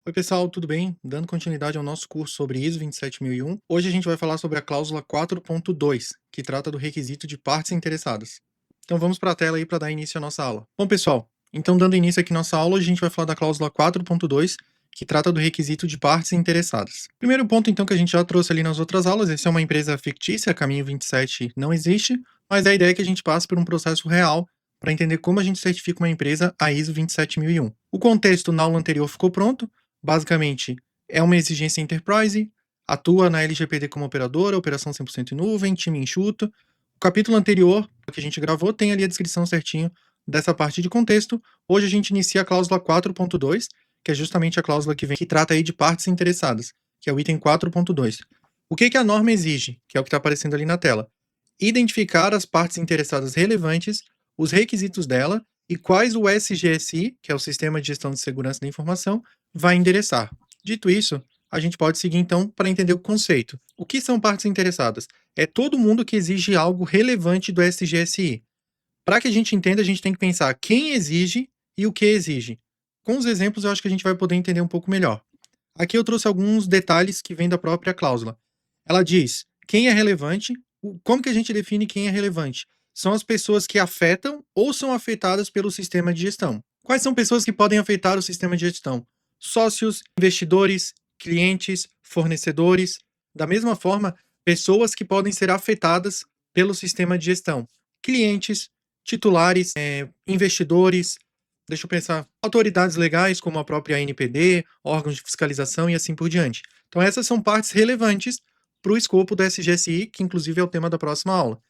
Oi pessoal, tudo bem? Dando continuidade ao nosso curso sobre ISO 27001, hoje a gente vai falar sobre a cláusula 4.2, que trata do requisito de partes interessadas. Então vamos para a tela aí para dar início à nossa aula. Bom pessoal, então dando início aqui à nossa aula, a gente vai falar da cláusula 4.2, que trata do requisito de partes interessadas. Primeiro ponto então que a gente já trouxe ali nas outras aulas, essa é uma empresa fictícia, a Caminho 27 não existe, mas a ideia é que a gente passe por um processo real para entender como a gente certifica uma empresa a ISO 27001. O contexto na aula anterior ficou pronto. Basicamente, é uma exigência enterprise, atua na LGPD como operadora, operação 100% em nuvem, time enxuto. O capítulo anterior, que a gente gravou, tem ali a descrição certinho dessa parte de contexto. Hoje a gente inicia a cláusula 4.2, que é justamente a cláusula que trata aí de partes interessadas, que é o item 4.2. O que a norma exige, que é o que está aparecendo ali na tela? Identificar as partes interessadas relevantes, os requisitos dela e quais o SGSI, que é o Sistema de Gestão de Segurança da Informação, vai endereçar. Dito isso, a gente pode seguir então para entender o conceito. O que são partes interessadas? É todo mundo que exige algo relevante do SGSI. Para que a gente entenda, a gente tem que pensar quem exige e o que exige. Com os exemplos, eu acho que a gente vai poder entender um pouco melhor. Aqui eu trouxe alguns detalhes que vêm da própria cláusula. Ela diz quem é relevante, como que a gente define quem é relevante? São as pessoas que afetam ou são afetadas pelo sistema de gestão. Quais são pessoas que podem afetar o sistema de gestão? Sócios, investidores, clientes, fornecedores. Da mesma forma, pessoas que podem ser afetadas pelo sistema de gestão. Clientes, titulares, investidores, deixa eu pensar, autoridades legais como a própria ANPD, órgãos de fiscalização e assim por diante. Então essas são partes relevantes para o escopo do SGSI, que inclusive é o tema da próxima aula.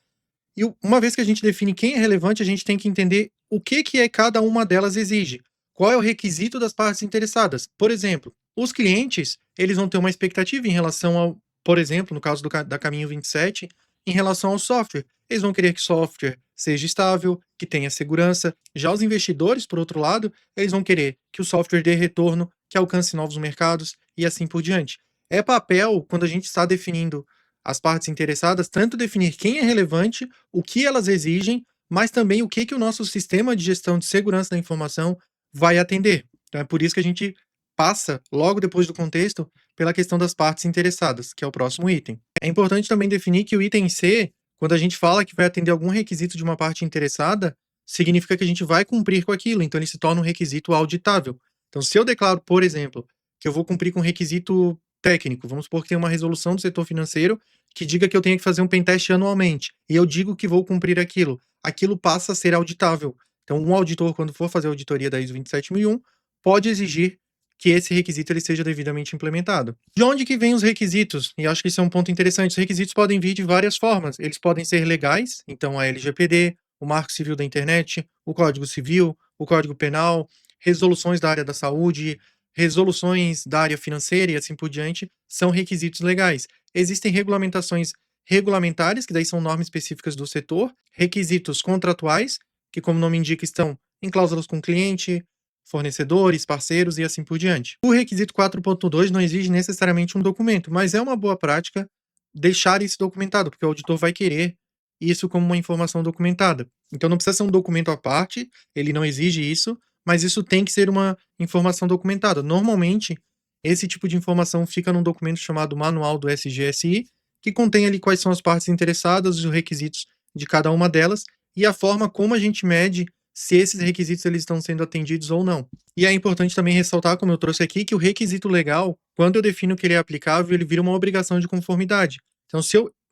E uma vez que a gente define quem é relevante, a gente tem que entender o que é cada uma delas exige. Qual é o requisito das partes interessadas? Por exemplo, os clientes, eles vão ter uma expectativa em relação ao, por exemplo, no caso da Caminho 27, em relação ao software. Eles vão querer que o software seja estável, que tenha segurança. Já os investidores, por outro lado, eles vão querer que o software dê retorno, que alcance novos mercados e assim por diante. É papel, quando a gente está definindo as partes interessadas, tanto definir quem é relevante, o que elas exigem, mas também o que o nosso sistema de gestão de segurança da informação vai atender. Então é por isso que a gente passa, logo depois do contexto, pela questão das partes interessadas, que é o próximo item. É importante também definir que o item C, quando a gente fala que vai atender algum requisito de uma parte interessada, significa que a gente vai cumprir com aquilo, então ele se torna um requisito auditável. Então, se eu declaro, por exemplo, que eu vou cumprir com um requisito técnico, vamos supor que tem uma resolução do setor financeiro que diga que eu tenho que fazer um pentest anualmente, e eu digo que vou cumprir aquilo, aquilo passa a ser auditável. Então, um auditor, quando for fazer a auditoria da ISO 27001, pode exigir que esse requisito ele seja devidamente implementado. De onde que vêm os requisitos? E acho que isso é um ponto interessante. Os requisitos podem vir de várias formas. Eles podem ser legais, então a LGPD, o Marco Civil da Internet, o Código Civil, o Código Penal, resoluções da área da saúde, resoluções da área financeira e assim por diante, são requisitos legais. Existem regulamentações regulamentares, que daí são normas específicas do setor, requisitos contratuais, que como o nome indica estão em cláusulas com cliente, fornecedores, parceiros e assim por diante. O requisito 4.2 não exige necessariamente um documento, mas é uma boa prática deixar isso documentado, porque o auditor vai querer isso como uma informação documentada. Então não precisa ser um documento à parte, ele não exige isso, mas isso tem que ser uma informação documentada. Normalmente, esse tipo de informação fica num documento chamado Manual do SGSI, que contém ali quais são as partes interessadas, os requisitos de cada uma delas e a forma como a gente mede se esses requisitos eles estão sendo atendidos ou não. E é importante também ressaltar, como eu trouxe aqui, que o requisito legal, quando eu defino que ele é aplicável, ele vira uma obrigação de conformidade. Então,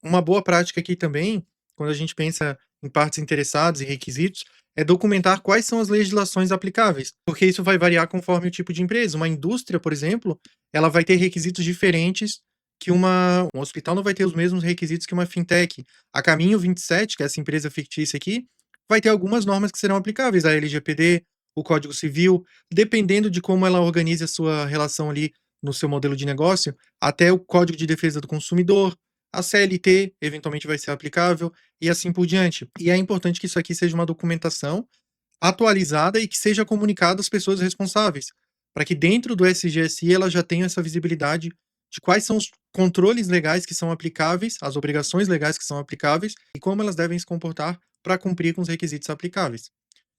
uma boa prática aqui também, quando a gente pensa em partes interessadas e requisitos, é documentar quais são as legislações aplicáveis, porque isso vai variar conforme o tipo de empresa. Uma indústria, por exemplo, ela vai ter requisitos diferentes que um hospital não vai ter os mesmos requisitos que uma fintech. A Caminho 27, que é essa empresa fictícia aqui, vai ter algumas normas que serão aplicáveis, a LGPD, o Código Civil, dependendo de como ela organize a sua relação ali no seu modelo de negócio, até o Código de Defesa do Consumidor, a CLT eventualmente vai ser aplicável e assim por diante. E é importante que isso aqui seja uma documentação atualizada e que seja comunicada às pessoas responsáveis, para que dentro do SGSI ela já tenha essa visibilidade de quais são os controles legais que são aplicáveis, as obrigações legais que são aplicáveis e como elas devem se comportar para cumprir com os requisitos aplicáveis.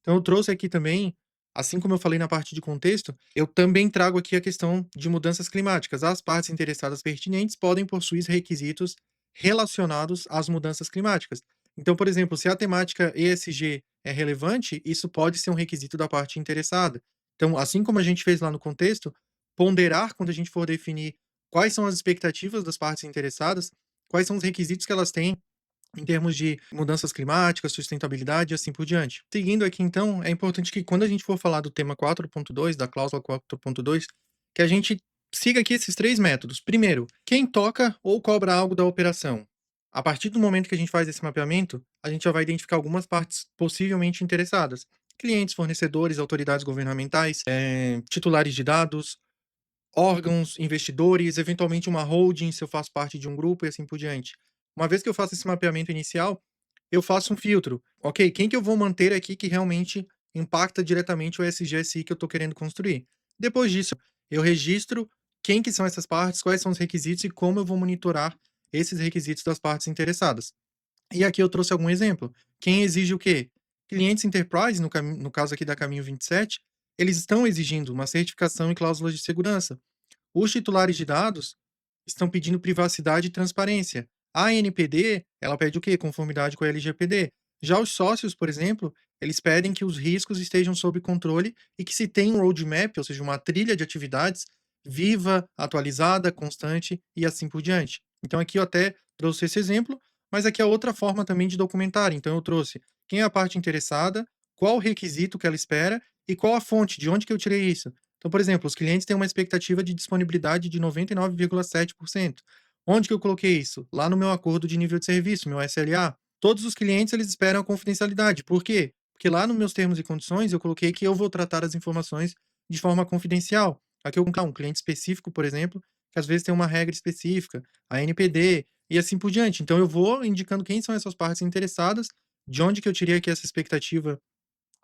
Então eu trouxe aqui também Assim como eu falei na parte de contexto, eu também trago aqui a questão de mudanças climáticas. As partes interessadas pertinentes podem possuir requisitos relacionados às mudanças climáticas. Então, por exemplo, se a temática ESG é relevante, isso pode ser um requisito da parte interessada. Então, assim como a gente fez lá no contexto, ponderar quando a gente for definir quais são as expectativas das partes interessadas, quais são os requisitos que elas têm em termos de mudanças climáticas, sustentabilidade e assim por diante. Seguindo aqui então, é importante que quando a gente for falar do tema 4.2, da cláusula 4.2, que a gente siga aqui esses 3 métodos. Primeiro, quem toca ou cobra algo da operação? A partir do momento que a gente faz esse mapeamento, a gente já vai identificar algumas partes possivelmente interessadas. Clientes, fornecedores, autoridades governamentais, titulares de dados, órgãos, investidores, eventualmente uma holding, se eu faço parte de um grupo e assim por diante. Uma vez que eu faço esse mapeamento inicial, eu faço um filtro. Ok, quem que eu vou manter aqui que realmente impacta diretamente o SGSI que eu estou querendo construir? Depois disso, eu registro quem que são essas partes, quais são os requisitos e como eu vou monitorar esses requisitos das partes interessadas. E aqui eu trouxe algum exemplo. Quem exige o quê? Clientes enterprise, no caso aqui da Caminho 27, eles estão exigindo uma certificação e cláusulas de segurança. Os titulares de dados estão pedindo privacidade e transparência. A ANPD, ela pede o quê? Conformidade com a LGPD. Já os sócios, por exemplo, eles pedem que os riscos estejam sob controle e que se tenha um roadmap, ou seja, uma trilha de atividades viva, atualizada, constante e assim por diante. Então aqui eu até trouxe esse exemplo, mas aqui é outra forma também de documentar. Então eu trouxe quem é a parte interessada, qual o requisito que ela espera e qual a fonte, de onde que eu tirei isso. Então, por exemplo, os clientes têm uma expectativa de disponibilidade de 99,7%. Onde que eu coloquei isso? Lá no meu acordo de nível de serviço, meu SLA. Todos os clientes eles esperam a confidencialidade. Por quê? Porque lá nos meus termos e condições eu coloquei que eu vou tratar as informações de forma confidencial. Aqui eu coloquei um cliente específico, por exemplo, que às vezes tem uma regra específica, a NPD e assim por diante. Então eu vou indicando quem são essas partes interessadas, de onde que eu tirei aqui essa expectativa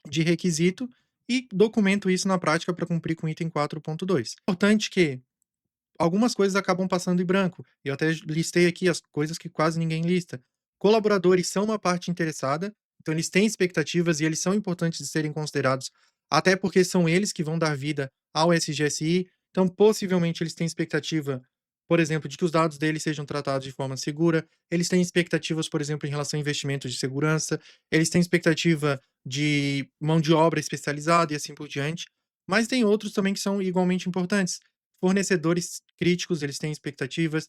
de requisito e documento isso na prática para cumprir com o item 4.2. Importante que algumas coisas acabam passando em branco. Eu até listei aqui as coisas que quase ninguém lista. Colaboradores são uma parte interessada, então eles têm expectativas e eles são importantes de serem considerados, até porque são eles que vão dar vida ao SGSI. Então, possivelmente, eles têm expectativa, por exemplo, de que os dados deles sejam tratados de forma segura. Eles têm expectativas, por exemplo, em relação a investimentos de segurança. Eles têm expectativa de mão de obra especializada e assim por diante. Mas tem outros também que são igualmente importantes. Fornecedores críticos, eles têm expectativas.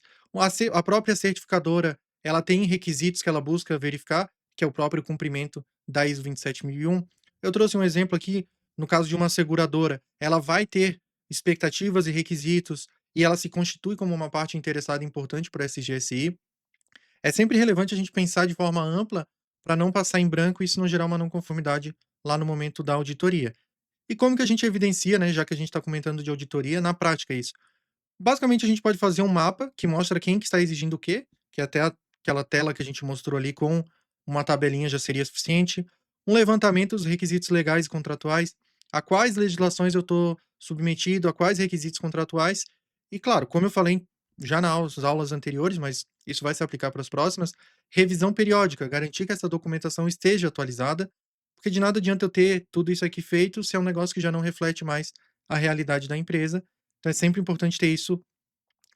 A própria certificadora, ela tem requisitos que ela busca verificar, que é o próprio cumprimento da ISO 27001. Eu trouxe um exemplo aqui, no caso de uma seguradora, ela vai ter expectativas e requisitos e ela se constitui como uma parte interessada importante para a SGSI. É sempre relevante a gente pensar de forma ampla para não passar em branco e isso não gerar uma não conformidade lá no momento da auditoria. E como que a gente evidencia, né, já que a gente está comentando de auditoria, na prática isso? Basicamente, a gente pode fazer um mapa que mostra quem que está exigindo o quê, que até aquela tela que a gente mostrou ali com uma tabelinha já seria suficiente. Um levantamento dos requisitos legais e contratuais, a quais legislações eu estou submetido, a quais requisitos contratuais. E claro, como eu falei já nas aulas anteriores, mas isso vai se aplicar para as próximas, revisão periódica, garantir que essa documentação esteja atualizada, porque de nada adianta eu ter tudo isso aqui feito se é um negócio que já não reflete mais a realidade da empresa. Então é sempre importante ter isso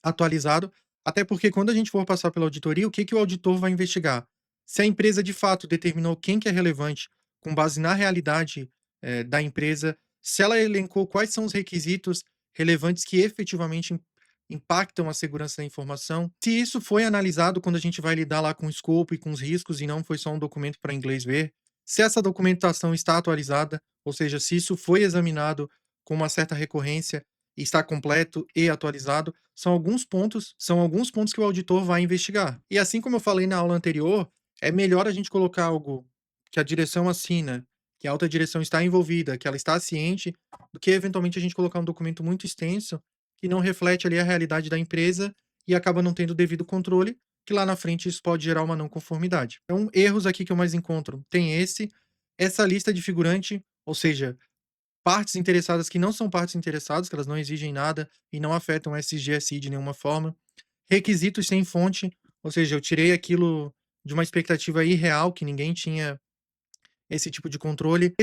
atualizado, até porque quando a gente for passar pela auditoria, o que que o auditor vai investigar? Se a empresa de fato determinou quem que é relevante com base na realidade, da empresa, se ela elencou quais são os requisitos relevantes que efetivamente impactam a segurança da informação, se isso foi analisado quando a gente vai lidar lá com o escopo e com os riscos e não foi só um documento para inglês ver, se essa documentação está atualizada, ou seja, se isso foi examinado com uma certa recorrência e está completo e atualizado, são alguns pontos que o auditor vai investigar. E assim como eu falei na aula anterior, é melhor a gente colocar algo que a direção assina, que a alta direção está envolvida, que ela está ciente, do que eventualmente a gente colocar um documento muito extenso que não reflete ali a realidade da empresa e acaba não tendo o devido controle, que lá na frente isso pode gerar uma não conformidade. Então, erros aqui que eu mais encontro tem essa lista de figurante, ou seja, partes interessadas que não são partes interessadas, que elas não exigem nada e não afetam o SGSI de nenhuma forma. Requisitos sem fonte, ou seja, eu tirei aquilo de uma expectativa irreal que ninguém tinha esse tipo de controle.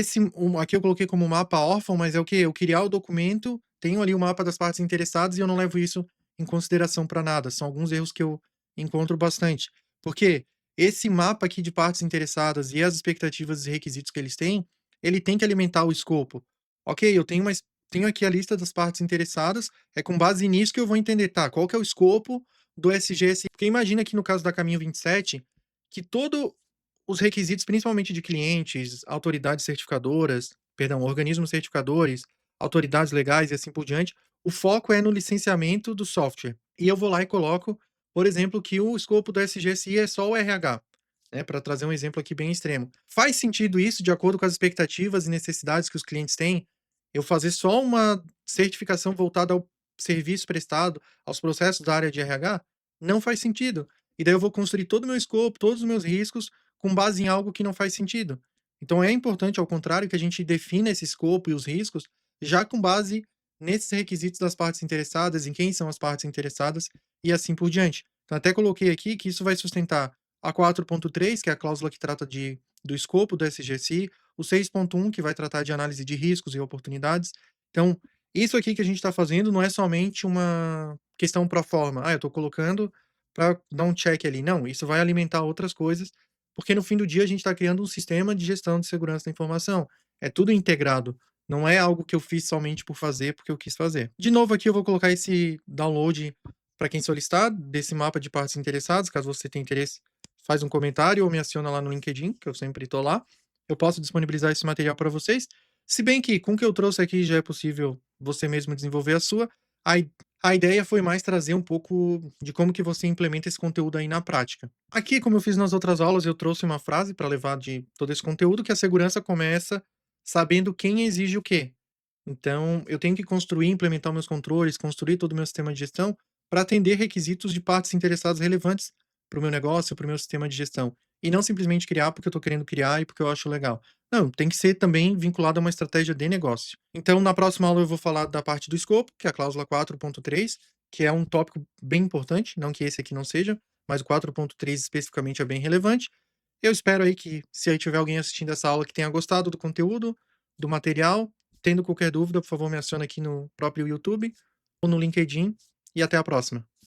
Aqui eu coloquei como mapa órfão, mas é o quê? Eu criar o documento, tenho ali o mapa das partes interessadas e eu não levo isso em consideração para nada. São alguns erros que eu encontro bastante. Porque esse mapa aqui de partes interessadas e as expectativas e requisitos que eles têm, ele tem que alimentar o escopo. Ok, eu tenho aqui a lista das partes interessadas, é com base nisso que eu vou entender, tá, qual que é o escopo do SGSI. Porque imagina que no caso da Caminho 27, que todos os requisitos, principalmente de clientes, autoridades certificadoras, perdão, organismos certificadores, autoridades legais e assim por diante, o foco é no licenciamento do software. E eu vou lá e coloco, por exemplo, que o escopo do SGSI é só o RH, né, para trazer um exemplo aqui bem extremo. Faz sentido isso, de acordo com as expectativas e necessidades que os clientes têm, eu fazer só uma certificação voltada ao serviço prestado, aos processos da área de RH? Não faz sentido. E daí eu vou construir todo o meu escopo, todos os meus riscos, com base em algo que não faz sentido. Então é importante, ao contrário, que a gente defina esse escopo e os riscos já com base nesses requisitos das partes interessadas, em quem são as partes interessadas e assim por diante. Então até coloquei aqui que isso vai sustentar a 4.3, que é a cláusula que trata do escopo do SGSI, o 6.1, que vai tratar de análise de riscos e oportunidades. Então, isso aqui que a gente está fazendo não é somente uma questão pro forma. Ah, eu estou colocando para dar um check ali. Não, isso vai alimentar outras coisas, porque no fim do dia a gente está criando um sistema de gestão de segurança da informação. É tudo integrado. Não é algo que eu fiz somente por fazer, porque eu quis fazer. De novo, aqui eu vou colocar esse download para quem solicitar, desse mapa de partes interessadas. Caso você tenha interesse, faz um comentário ou me aciona lá no LinkedIn, que eu sempre estou lá. Eu posso disponibilizar esse material para vocês. Se bem que com o que eu trouxe aqui já é possível você mesmo desenvolver a sua. A, a ideia foi mais trazer um pouco de como que você implementa esse conteúdo aí na prática. Aqui, como eu fiz nas outras aulas, eu trouxe uma frase para levar de todo esse conteúdo, que a segurança começa sabendo quem exige o quê. Então, eu tenho que construir, implementar meus controles, construir todo o meu sistema de gestão para atender requisitos de partes interessadas relevantes para o meu negócio, para o meu sistema de gestão. E não simplesmente criar porque eu estou querendo criar e porque eu acho legal. Não, tem que ser também vinculado a uma estratégia de negócio. Então, na próxima aula eu vou falar da parte do escopo, que é a cláusula 4.3, que é um tópico bem importante, não que esse aqui não seja, mas o 4.3 especificamente é bem relevante. Eu espero aí que, se aí tiver alguém assistindo essa aula que tenha gostado do conteúdo, do material, tendo qualquer dúvida, por favor, me acione aqui no próprio YouTube ou no LinkedIn, e até a próxima.